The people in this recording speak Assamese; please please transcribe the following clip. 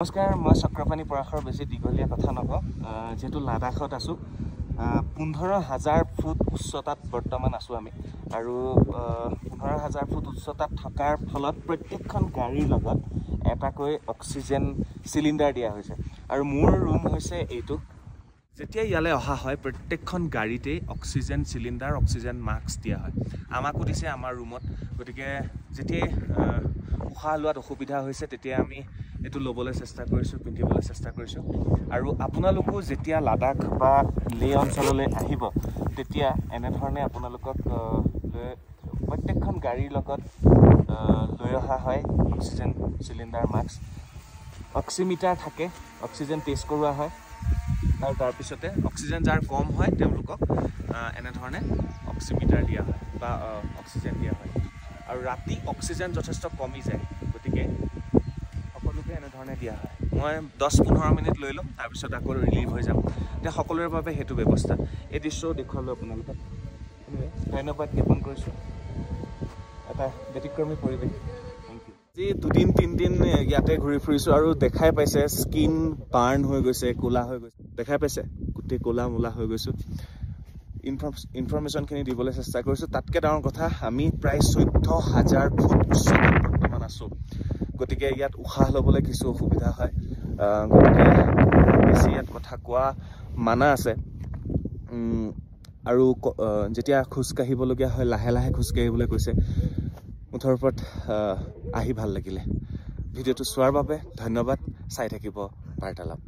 নমস্কাৰ, মই চক্ৰপাণী পৰাশৰ বেছি দীঘলীয়া কথা নকওঁ। যেহেতু লাডাখত আছোঁ, 15,000 ফুট উচ্চতাত বৰ্তমান আছোঁ আমি। আৰু 15,000 ফুট উচ্চতাত থকাৰ ফলত প্ৰত্যেকখন গাড়ীৰ লগত এটাকৈ অক্সিজেন চিলিণ্ডাৰ দিয়া হৈছে। আৰু মোৰ ৰুম হৈছে এইটো। যেতিয়া ইয়ালৈ অহা হয়, প্ৰত্যেকখন গাড়ীতেই অক্সিজেন চিলিণ্ডাৰ, অক্সিজেন মাস্ক দিয়া হয়। আমাকো দিছে আমাৰ ৰুমত। গতিকে যেতিয়াই উশাহ লোৱাত অসুবিধা হৈছে, তেতিয়া আমি এইটো ল'বলৈ চেষ্টা কৰিছোঁ, পিন্ধিবলৈ চেষ্টা কৰিছোঁ। আৰু আপোনালোকো যেতিয়া লাডাখ বা লে অঞ্চললৈ আহিব, তেতিয়া এনেধৰণে আপোনালোকক প্ৰত্যেকখন গাড়ীৰ লগত লৈ অহা হয় অক্সিজেন চিলিণ্ডাৰ, মাস্ক, অক্সিমিটাৰ থাকে, অক্সিজেন টেষ্ট কৰোৱা হয়। আৰু তাৰপিছতে অক্সিজেন যাৰ কম হয় তেওঁলোকক এনেধৰণে অক্সিমিটাৰ দিয়া হয় বা অক্সিজেন দিয়া হয়। আৰু ৰাতি অক্সিজেন যথেষ্ট কমি যায়, গতিকে সকলোকে এনেধৰণে দিয়া হয়। মই 10-15 মিনিট লৈ ল'ম, তাৰপিছত আকৌ ৰিলিভ হৈ যাম। এতিয়া সকলোৰে বাবে সেইটো ব্যৱস্থা। এই দৃশ্যও দেখুৱালোঁ আপোনালোকক। ধন্যবাদ জ্ঞাপন কৰিছোঁ। এটা ব্যতিক্ৰমী পৰিৱেশ। Thank you. আজি 2-3 দিন ইয়াতে ঘূৰি ফুৰিছোঁ আৰু দেখাই পাইছে স্কিন বাৰ্ণ হৈ গৈছে, ক'লা হৈ গৈছে। দেখাই পাইছে গোটেই ক'লা মোলা হৈ গৈছোঁ। ইনফৰমেশ্যনখিনি দিবলৈ চেষ্টা কৰিছোঁ। তাতকৈ ডাঙৰ কথা, আমি প্ৰায় 14,000 ফুট উচ্চতাত বৰ্তমান আছোঁ। গতিকে ইয়াত উশাহ ল'বলৈ কিছু অসুবিধা হয়। গতিকে বেছি ইয়াত কথা কোৱা মানা আছে। আৰু যেতিয়া খোজকাঢ়িবলগীয়া হয়, লাহে লাহে খোজকাঢ়িবলৈ কৈছে। মুঠৰ ওপৰত আহি ভাল লাগিলে। ভিডিঅ'টো চোৱাৰ বাবে ধন্যবাদ। চাই থাকিব বাৰ্তালাপ।